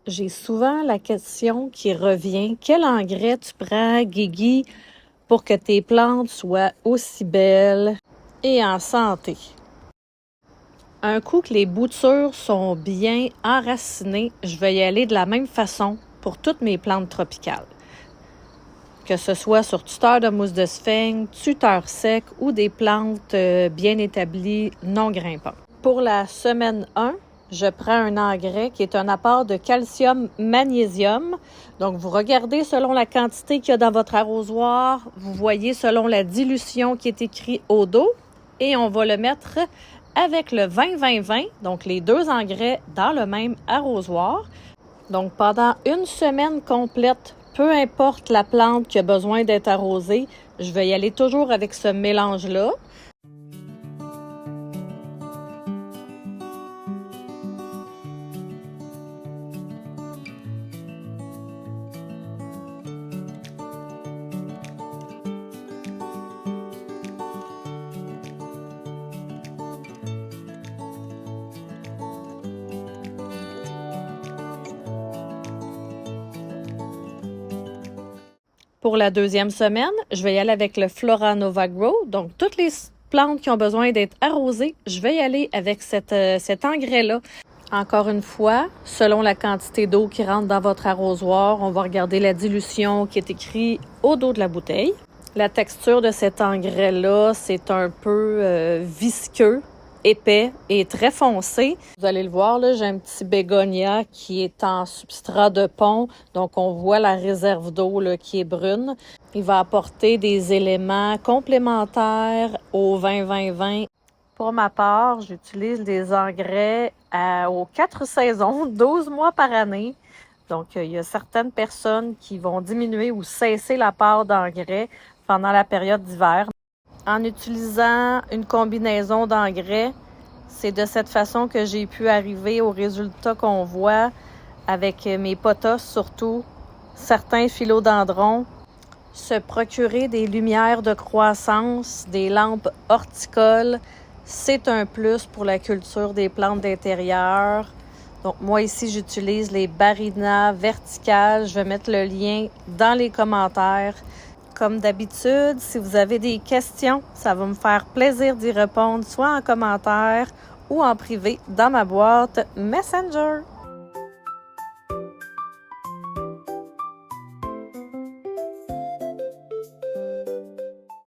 J'ai souvent la question qui revient. Quel engrais tu prends, Guigui, pour que tes plantes soient aussi belles et en santé? Un coup que les boutures sont bien enracinées, je vais y aller de la même façon pour toutes mes plantes tropicales. Que ce soit sur tuteur de mousse de sphaigne, tuteur sec ou des plantes bien établies, non grimpantes. Pour la semaine 1, je prends un engrais qui est un apport de calcium-magnésium. Donc, vous regardez selon la quantité qu'il y a dans votre arrosoir. Vous voyez selon la dilution qui est écrite au dos. Et on va le mettre avec le 20-20-20, donc les deux engrais dans le même arrosoir. Donc, pendant une semaine complète, peu importe la plante qui a besoin d'être arrosée, je vais y aller toujours avec ce mélange-là. Pour la deuxième semaine, je vais y aller avec le Flora Nova Grow. Donc, toutes les plantes qui ont besoin d'être arrosées, je vais y aller avec cet engrais-là. Encore une fois, selon la quantité d'eau qui rentre dans votre arrosoir, on va regarder la dilution qui est écrite au dos de la bouteille. La texture de cet engrais-là, c'est un peu visqueux, épais et très foncé. Vous allez le voir, là, j'ai un petit bégonia qui est en substrat de pont. Donc, on voit la réserve d'eau là, qui est brune. Il va apporter des éléments complémentaires au 20-20-20. Pour ma part, j'utilise des engrais aux 4 saisons, 12 mois par année. Donc, il y a certaines personnes qui vont diminuer ou cesser l'apport d'engrais pendant la période d'hiver. En utilisant une combinaison d'engrais, c'est de cette façon que j'ai pu arriver au résultat qu'on voit avec mes potas, surtout certains philodendrons. Se procurer des lumières de croissance, des lampes horticoles, c'est un plus pour la culture des plantes d'intérieur. Donc, moi ici, j'utilise les Barrina verticales. Je vais mettre le lien dans les commentaires. Comme d'habitude, si vous avez des questions, ça va me faire plaisir d'y répondre, soit en commentaire ou en privé dans ma boîte Messenger.